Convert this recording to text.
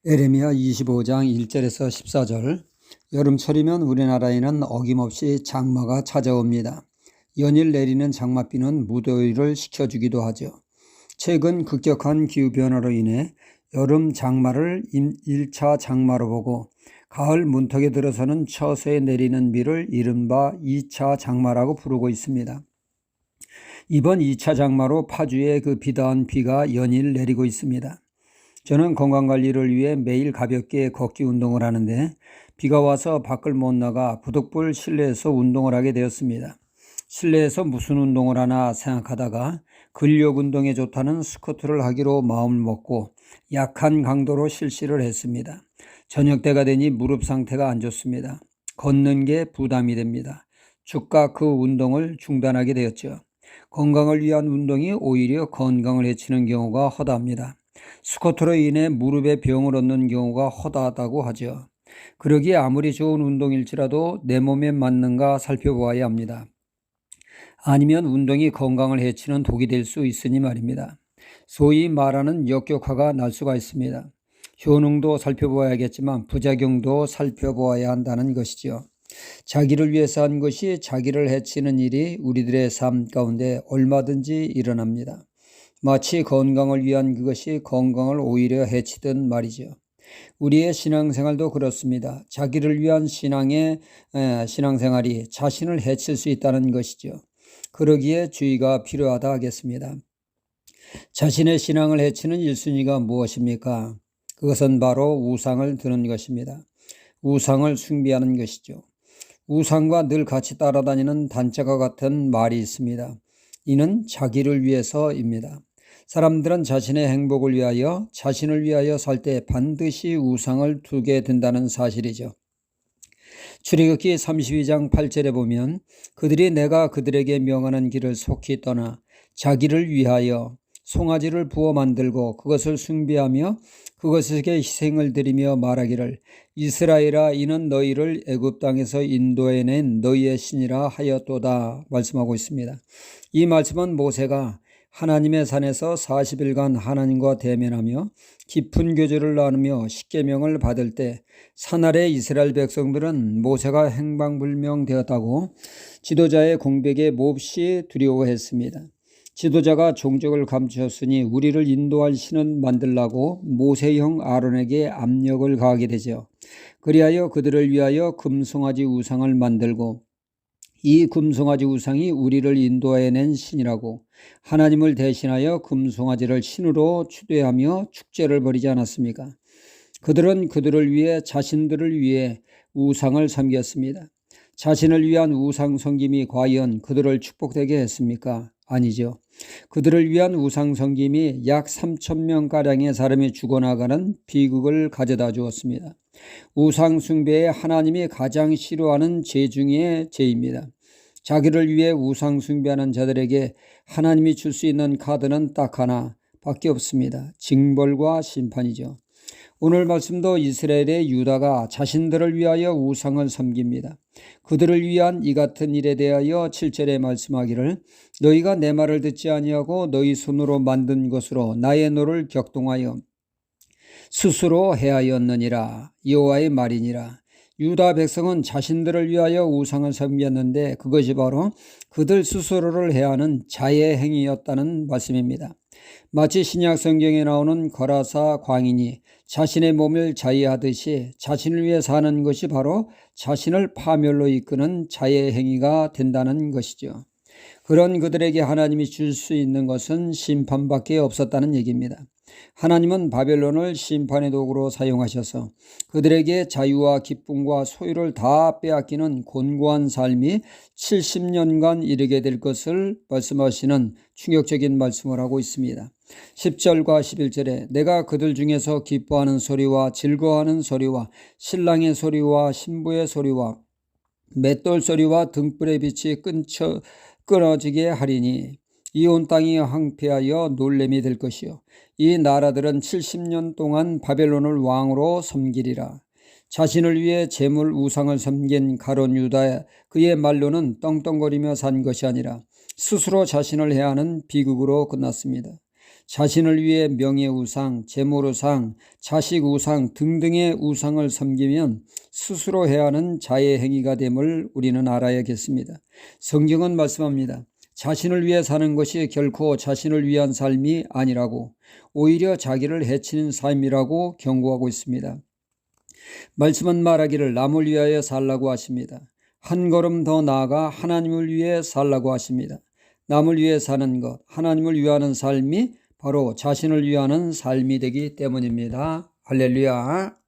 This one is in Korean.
에레미야 25장 1절에서 14절. 여름철이면 우리나라에는 어김없이 장마가 찾아옵니다. 연일 내리는 장맛비는 무더위를 식혀주기도 하죠. 최근 급격한 기후변화로 인해 여름 장마를 1차 장마로 보고 가을 문턱에 들어서는 처서에 내리는 비를 이른바 2차 장마라고 부르고 있습니다. 이번 2차 장마로 파주에 그 비다한 비가 연일 내리고 있습니다. 저는 건강관리를 위해 매일 가볍게 걷기 운동을 하는데 비가 와서 밖을 못 나가 부득불 실내에서 운동을 하게 되었습니다. 실내에서 무슨 운동을 하나 생각하다가 근력 운동에 좋다는 스쿼트를 하기로 마음을 먹고 약한 강도로 실시를 했습니다. 저녁 때가 되니 무릎 상태가 안 좋습니다. 걷는 게 부담이 됩니다. 즉각 그 운동을 중단하게 되었죠. 건강을 위한 운동이 오히려 건강을 해치는 경우가 허다합니다. 스쿼트로 인해 무릎에 병을 얻는 경우가 허다하다고 하죠. 그러기에 아무리 좋은 운동일지라도 내 몸에 맞는가 살펴보아야 합니다. 아니면 운동이 건강을 해치는 독이 될 수 있으니 말입니다. 소위 말하는 역효과가 날 수가 있습니다. 효능도 살펴보아야겠지만 부작용도 살펴보아야 한다는 것이죠. 자기를 위해서 한 것이 자기를 해치는 일이 우리들의 삶 가운데 얼마든지 일어납니다. 마치 건강을 위한 그것이 건강을 오히려 해치듯 말이죠. 우리의 신앙생활도 그렇습니다. 자기를 위한 신앙생활이 자신을 해칠 수 있다는 것이죠. 그러기에 주의가 필요하다 하겠습니다. 자신의 신앙을 해치는 1순위가 무엇입니까? 그것은 바로 우상을 드는 것입니다. 우상을 숭배하는 것이죠. 우상과 늘 같이 따라다니는 단짝과 같은 말이 있습니다. 이는 자기를 위해서입니다. 사람들은 자신의 행복을 위하여, 자신을 위하여 살 때 반드시 우상을 두게 된다는 사실이죠. 출애굽기 32장 8절에 보면 그들이 내가 그들에게 명하는 길을 속히 떠나 자기를 위하여 송아지를 부어 만들고 그것을 숭배하며 그것에게 희생을 드리며 말하기를 이스라엘아 이는 너희를 애굽 땅에서 인도해낸 너희의 신이라 하였도다 말씀하고 있습니다. 이 말씀은 모세가 하나님의 산에서 40일간 하나님과 대면하며 깊은 교제를 나누며 십계명을 받을 때 산 아래 이스라엘 백성들은 모세가 행방불명되었다고 지도자의 공백에 몹시 두려워했습니다. 지도자가 종적을 감추었으니 우리를 인도할 신은 만들라고 모세형 아론에게 압력을 가하게 되죠. 그리하여 그들을 위하여 금송아지 우상을 만들고 이 금송아지 우상이 우리를 인도해낸 신이라고 하나님을 대신하여 금송아지를 신으로 추대하며 축제를 벌이지 않았습니까? 그들은 그들을 위해 자신들을 위해 우상을 섬겼습니다. 자신을 위한 우상 섬김이 과연 그들을 축복되게 했습니까? 아니죠. 그들을 위한 우상 섬김이 약 3,000명가량의 사람이 죽어나가는 비극을 가져다 주었습니다. 우상 숭배에 하나님이 가장 싫어하는 죄 중의 죄입니다. 자기를 위해 우상 숭배하는 자들에게 하나님이 줄 수 있는 카드는 딱 하나 밖에 없습니다. 징벌과 심판이죠. 오늘 말씀도 이스라엘의 유다가 자신들을 위하여 우상을 섬깁니다. 그들을 위한 이 같은 일에 대하여 7절에 말씀하기를 너희가 내 말을 듣지 아니하고 너희 손으로 만든 것으로 나의 노를 격동하여 스스로 해하였느니라. 여호와의 말이니라. 유다 백성은 자신들을 위하여 우상을 섬겼는데 그것이 바로 그들 스스로를 해하는 자의 행위였다는 말씀입니다. 마치 신약 성경에 나오는 거라사 광인이 자신의 몸을 자해하듯이 자신을 위해 사는 것이 바로 자신을 파멸로 이끄는 자의 행위가 된다는 것이죠. 그런 그들에게 하나님이 줄 수 있는 것은 심판밖에 없었다는 얘기입니다. 하나님은 바벨론을 심판의 도구로 사용하셔서 그들에게 자유와 기쁨과 소유를 다 빼앗기는 곤고한 삶이 70년간 이르게 될 것을 말씀하시는 충격적인 말씀을 하고 있습니다. 10절과 11절에 내가 그들 중에서 기뻐하는 소리와 즐거워하는 소리와 신랑의 소리와 신부의 소리와 맷돌 소리와 등불의 빛이 끊어지게 하리니 이 온 땅이 황폐하여 놀램이 될 것이요 이 나라들은 70년 동안 바벨론을 왕으로 섬기리라. 자신을 위해 재물 우상을 섬긴 가룟 유다 그의 말로는 떵떵거리며 산 것이 아니라 스스로 자신을 해하는 비극으로 끝났습니다. 자신을 위해 명예우상, 재물우상, 자식우상 등등의 우상을 섬기면 스스로 해야 하는 자의 행위가 됨을 우리는 알아야겠습니다. 성경은 말씀합니다. 자신을 위해 사는 것이 결코 자신을 위한 삶이 아니라고, 오히려 자기를 해치는 삶이라고 경고하고 있습니다. 말씀은 말하기를 남을 위하여 살라고 하십니다. 한 걸음 더 나아가 하나님을 위해 살라고 하십니다. 남을 위해 사는 것, 하나님을 위하는 삶이 바로 자신을 위하는 삶이 되기 때문입니다. 할렐루야.